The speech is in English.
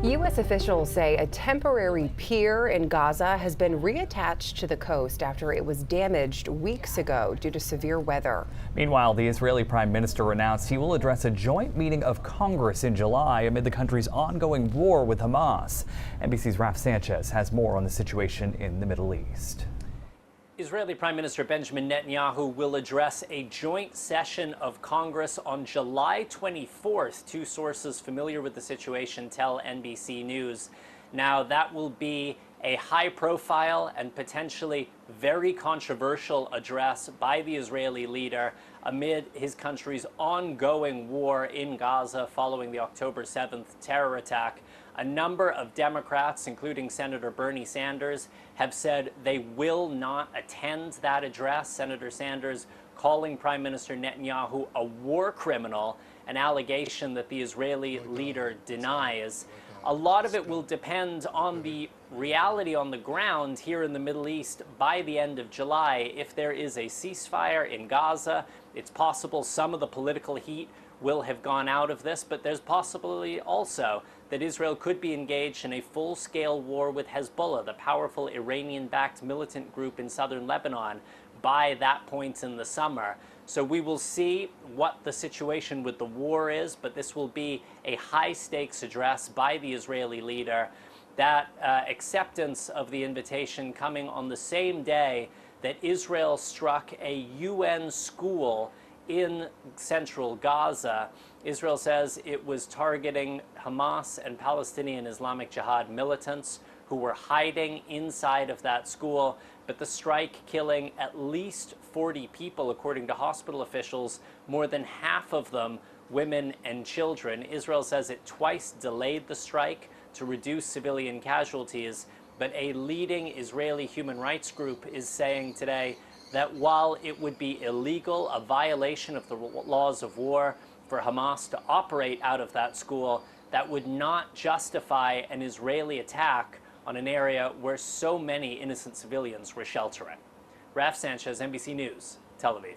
U.S. officials say a temporary pier in Gaza has been reattached to the coast after it was damaged weeks ago due to severe weather. Meanwhile, the Israeli prime minister announced he will address a joint meeting of Congress in July amid the country's ongoing war with Hamas. NBC's Raf Sanchez has more on the situation in the Middle East. Israeli Prime Minister Benjamin Netanyahu will address a joint session of Congress on July 24th. Two sources familiar with the situation tell NBC News. Now, that will be a high-profile and potentially very controversial address by the Israeli leader amid his country's ongoing war in Gaza following the October 7th terror attack. A number of Democrats, including Senator Bernie Sanders, have said they will not attend that address. Senator Sanders calling Prime Minister Netanyahu a war criminal, an allegation that the Israeli leader denies. A lot of it will depend on the reality on the ground here in the Middle East by the end of July. If there is a ceasefire in Gaza, it's possible some of the political heat will have gone out of this, but there's possibility also that Israel could be engaged in a full-scale war with Hezbollah, the powerful Iranian-backed militant group in southern Lebanon, by that point in the summer. So we will see what the situation with the war is, but this will be a high-stakes address by the Israeli leader. That acceptance of the invitation coming on the same day that Israel struck a UN school in central Gaza. Israel says it was targeting Hamas and Palestinian Islamic Jihad militants who were hiding inside of that school, but the strike killing at least 40 people, according to hospital officials, more than half of them women and children. Israel says it twice delayed the strike to reduce civilian casualties, but a leading Israeli human rights group is saying today that while it would be illegal, a violation of the laws of war, for Hamas to operate out of that school, that would not justify an Israeli attack on an area where so many innocent civilians were sheltering. Raf Sanchez, NBC News, Tel Aviv.